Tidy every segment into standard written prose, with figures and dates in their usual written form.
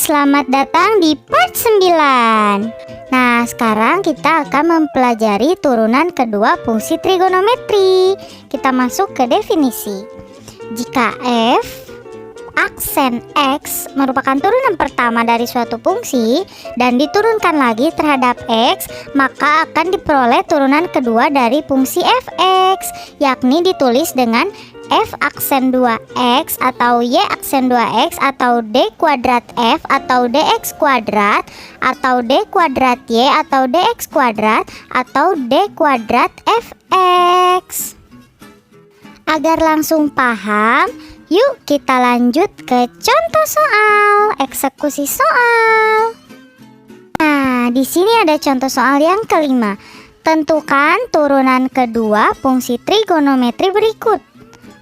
selamat datang di part 9. Nah, sekarang kita akan mempelajari turunan kedua fungsi trigonometri. Kita masuk ke definisi. Jika f aksen x merupakan turunan pertama dari suatu fungsi dan diturunkan lagi terhadap x, maka akan diperoleh turunan kedua dari fungsi fx, yakni ditulis dengan f aksen 2x atau y aksen 2x atau d kuadrat f atau dx kuadrat atau d kuadrat y atau dx kuadrat atau d kuadrat fx. Agar langsung paham, yuk kita lanjut ke contoh soal, eksekusi soal. Nah, di sini ada contoh soal yang kelima. Tentukan turunan kedua fungsi trigonometri berikut.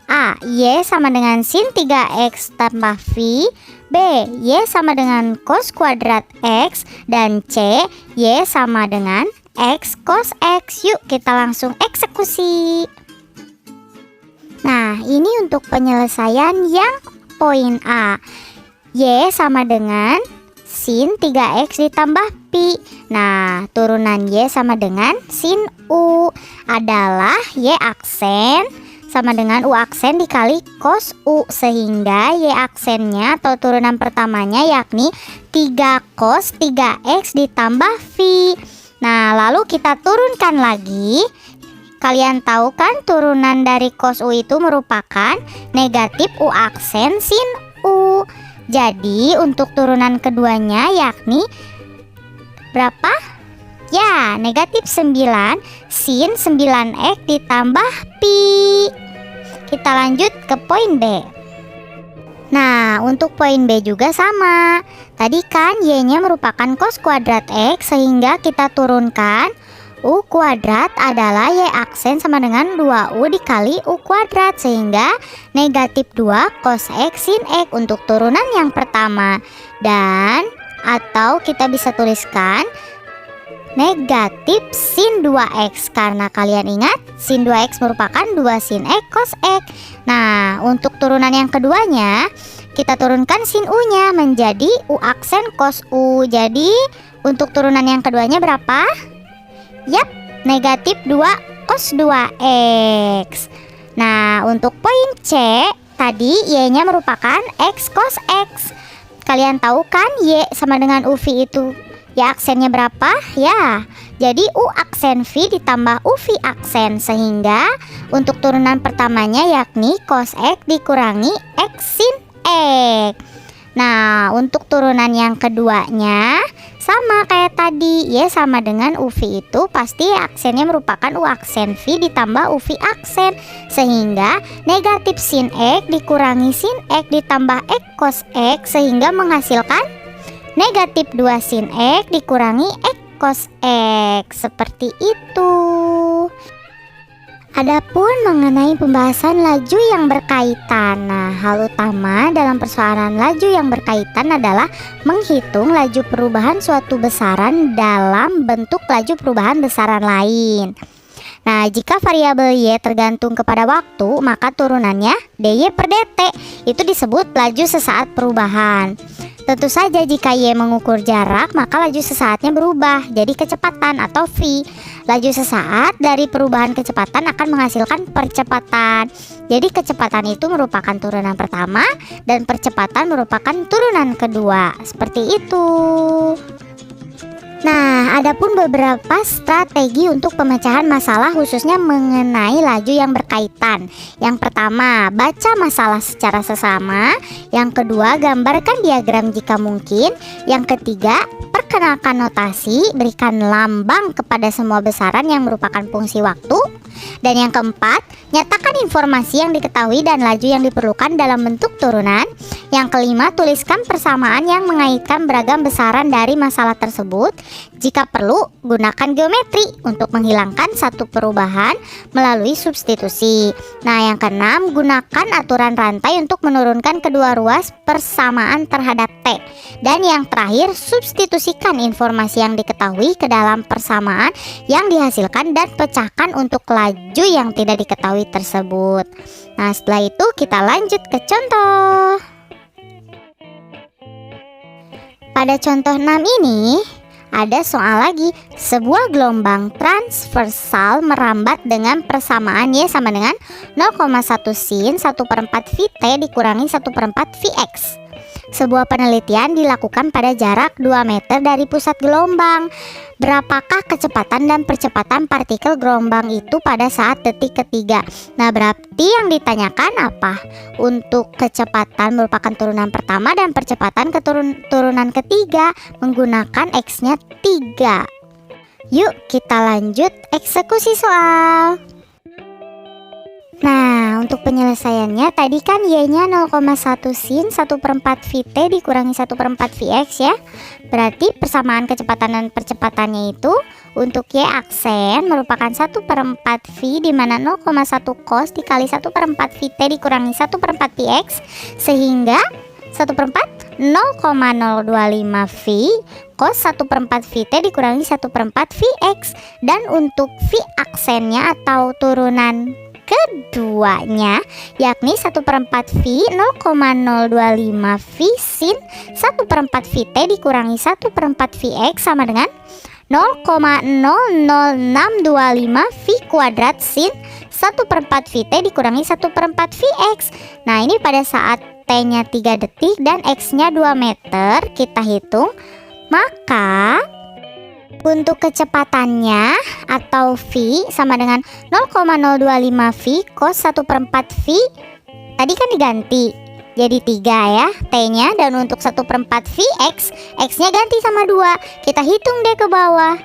A. Y sama dengan sin 3x tambah V. B. Y sama dengan cos kuadrat x. Dan C. Y sama dengan x cos x. Yuk kita langsung eksekusi. Nah, ini untuk penyelesaian yang poin A. Y sama dengan sin 3x ditambah pi. Nah, turunan Y sama dengan sin U adalah Y aksen sama dengan U aksen dikali cos U, sehingga Y aksennya atau turunan pertamanya yakni 3 cos 3x ditambah V. Nah, lalu kita turunkan lagi. Kalian tahu kan turunan dari cos U itu merupakan negatif U aksen sin U. Jadi untuk turunan keduanya yakni berapa? Ya, negatif 9 sin 9x ditambah pi. Kita lanjut ke poin B. Nah, untuk poin B juga sama. Tadi kan Y-nya merupakan cos kuadrat X, sehingga kita turunkan U kuadrat adalah Y aksen sama dengan 2U dikali U kuadrat, sehingga negatif 2 cos X sin X untuk turunan yang pertama. Dan atau kita bisa tuliskan negatif sin 2x, karena kalian ingat sin 2x merupakan 2 sin x cos x. Nah, untuk turunan yang keduanya kita turunkan sin u nya menjadi u aksen cos u. Jadi untuk turunan yang keduanya berapa? Yap, negatif 2 cos 2x. Nah, untuk poin C tadi y nya merupakan x cos x. Kalian tahu kan y sama dengan uv itu ya aksennya berapa? Ya, jadi U aksen V ditambah UV aksen, sehingga untuk turunan pertamanya yakni cos X dikurangi X sin X. Nah, untuk turunan yang keduanya sama kayak tadi, Y sama dengan UV itu pasti aksennya merupakan U aksen V ditambah UV aksen, sehingga negatif sin X dikurangi sin X ditambah X cos X, sehingga menghasilkan negatif 2 sin X dikurangi X cos X. Seperti itu. Adapun mengenai pembahasan laju yang berkaitan. Nah, hal utama dalam persoalan laju yang berkaitan adalah menghitung laju perubahan suatu besaran dalam bentuk laju perubahan besaran lain. Nah, jika variabel Y tergantung kepada waktu, maka turunannya dy per dt. Itu disebut laju sesaat perubahan. Tentu saja jika Y mengukur jarak, maka laju sesaatnya berubah jadi kecepatan atau V. Laju sesaat dari perubahan kecepatan akan menghasilkan percepatan. Jadi kecepatan itu merupakan turunan pertama dan percepatan merupakan turunan kedua. Seperti itu. Nah, adapun beberapa strategi untuk pemecahan masalah khususnya mengenai laju yang berkaitan. Yang pertama, baca masalah secara sesama. Yang kedua, gambarkan diagram jika mungkin. Yang ketiga, perkenalkan notasi, berikan lambang kepada semua besaran yang merupakan fungsi waktu. Dan yang keempat, nyatakan informasi yang diketahui dan laju yang diperlukan dalam bentuk turunan. Yang kelima, tuliskan persamaan yang mengaitkan beragam besaran dari masalah tersebut. Jika perlu, gunakan geometri untuk menghilangkan satu perubahan melalui substitusi. Nah, yang keenam, gunakan aturan rantai untuk menurunkan kedua ruas persamaan terhadap T. Dan yang terakhir, substitusikan informasi yang diketahui ke dalam persamaan yang dihasilkan dan pecahkan untuk laju yang tidak diketahui tersebut. Nah, setelah itu kita lanjut ke contoh. pada contoh 6 ini ada soal lagi. Sebuah gelombang transversal merambat dengan persamaan Y sama dengan 0,1 sin 1/4 Vt dikurangi 1/4 Vx. Sebuah penelitian dilakukan pada jarak 2 meter dari pusat gelombang. Berapakah kecepatan dan percepatan partikel gelombang itu pada saat detik ketiga? Nah, berarti yang ditanyakan apa? Untuk kecepatan merupakan turunan pertama dan percepatan turunan ketiga menggunakan X-nya 3. Yuk kita lanjut eksekusi soal. Nah, untuk penyelesaiannya tadi kan Y-nya 0,1 sin 1/4 Vt dikurangi 1/4 Vx ya. Berarti persamaan kecepatan dan percepatannya itu untuk Y aksen merupakan 1/4 V, di mana 0,1 cos dikali 1/4 Vt dikurangi 1/4 Vx, sehingga 1/4 0,025 V cos 1/4 Vt dikurangi 1/4 Vx. Dan untuk V aksennya atau turunan keduanya yakni 1/4 V 0,025 V sin 1/4 Vt dikurangi 1/4 Vx sama dengan 0,00625 V kuadrat sin 1/4 Vt dikurangi 1/4 Vx. Nah, ini pada saat T-nya 3 detik dan X-nya 2 meter kita hitung, maka untuk kecepatannya atau V sama dengan 0,025 V cos 1/4 V. Tadi kan diganti jadi 3 ya T-nya, dan untuk 1/4 Vx, X-nya ganti sama 2. Kita hitung deh ke bawah.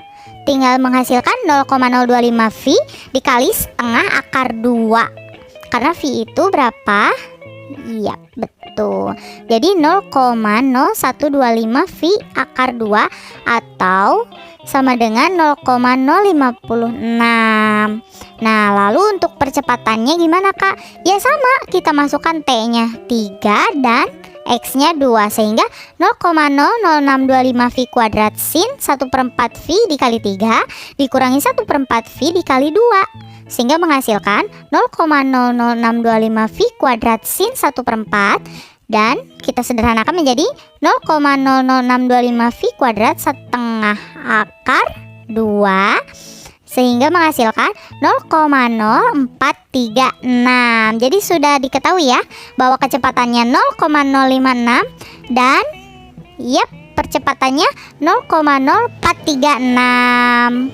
Tinggal menghasilkan 0,025 V dikali setengah akar 2. Karena V itu berapa? Iya, betul. Jadi 0,0125 V akar 2 atau sama dengan 0,056. Nah, lalu untuk percepatannya gimana, Kak? Ya sama, kita masukkan T-nya 3 dan X-nya 2, sehingga 0,00625 V kuadrat sin 1/4 V dikali 3 dikurangi 1/4 V dikali 2, sehingga menghasilkan 0,00625 V kuadrat sin 1/4, dan kita sederhanakan menjadi 0,00625 V kuadrat setengah akar 2, sehingga menghasilkan 0,0436. Jadi sudah diketahui ya bahwa kecepatannya 0,056 dan percepatannya 0,0436.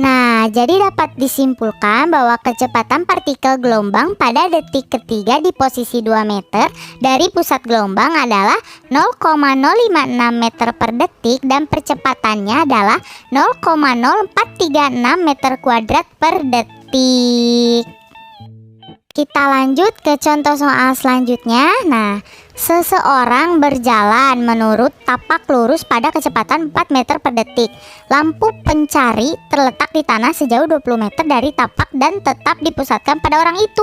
Nah, jadi dapat disimpulkan bahwa kecepatan partikel gelombang pada detik ketiga di posisi 2 meter dari pusat gelombang adalah 0,056 meter per detik dan percepatannya adalah 0,0436 meter kuadrat per detik. Kita lanjut ke contoh soal selanjutnya. Nah, seseorang berjalan menurut tapak lurus pada kecepatan 4 meter per detik. Lampu pencari terletak di tanah sejauh 20 meter dari tapak dan tetap dipusatkan pada orang itu.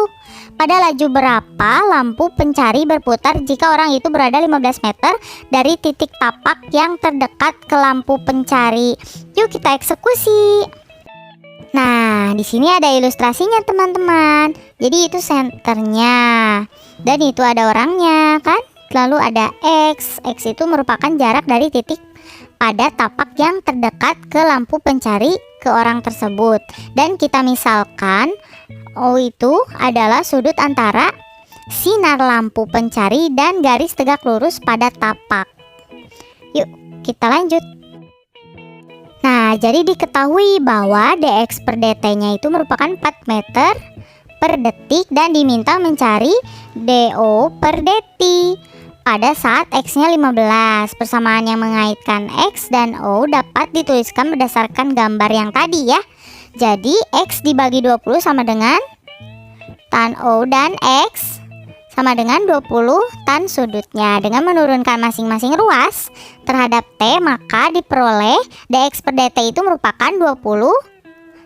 Pada laju berapa lampu pencari berputar jika orang itu berada 15 meter dari titik tapak yang terdekat ke lampu pencari? Yuk kita eksekusi. Nah, di sini ada ilustrasinya teman-teman. Jadi itu senternya dan itu ada orangnya kan. Lalu ada X. X itu merupakan jarak dari titik pada tapak yang terdekat ke lampu pencari ke orang tersebut. Dan kita misalkan O itu adalah sudut antara sinar lampu pencari dan garis tegak lurus pada tapak. Yuk kita lanjut. Nah, jadi diketahui bahwa dx per dt-nya itu merupakan 4 meter per detik dan diminta mencari do per dt pada saat x-nya 15. Persamaan yang mengaitkan x dan o dapat dituliskan berdasarkan gambar yang tadi ya. Jadi x dibagi 20 sama dengan tan o dan x sama dengan 20 tan sudutnya. Dengan menurunkan masing-masing ruas terhadap T, maka diperoleh dx per dt itu merupakan 20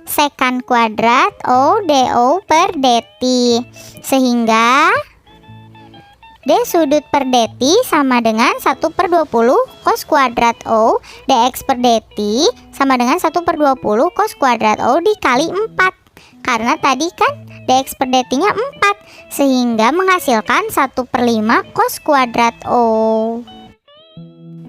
sekan kuadrat O do per dt. Sehingga D sudut per dt sama dengan 1/20 cos kuadrat O dx per dt sama dengan 1/20 cos kuadrat O dikali 4. Karena tadi kan dx per dt-nya 4, sehingga menghasilkan 1/5 cos kuadrat O.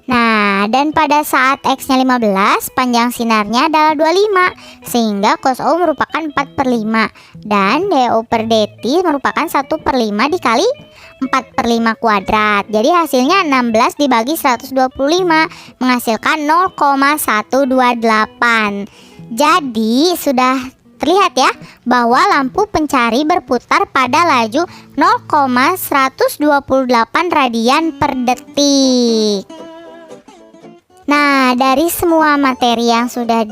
Nah, dan pada saat X-nya 15, panjang sinarnya adalah 25, sehingga cos O merupakan 4/5. Dan DO per DT merupakan 1/5 dikali 4/5 kuadrat. Jadi hasilnya 16 dibagi 125, menghasilkan 0,128. Jadi sudah terlihat ya, bahwa lampu pencari berputar pada laju 0,128 radian per detik. Nah, dari semua materi yang sudah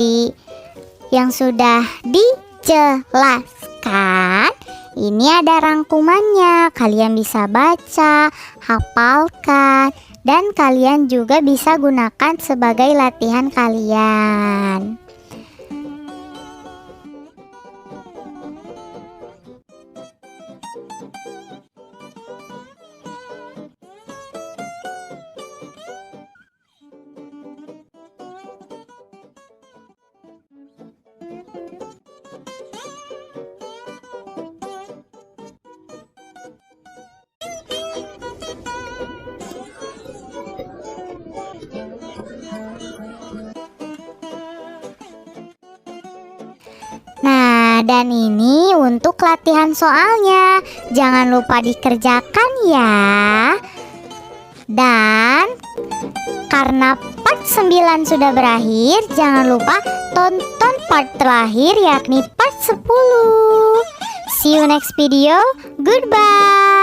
dijelaskan, ini ada rangkumannya. Kalian bisa baca, hafalkan, dan kalian juga bisa gunakan sebagai latihan kalian. Nah, dan ini untuk latihan soalnya. Jangan lupa dikerjakan ya. Dan karena part 9 sudah berakhir, jangan lupa tonton part terakhir yakni part 10. See you next video. Goodbye.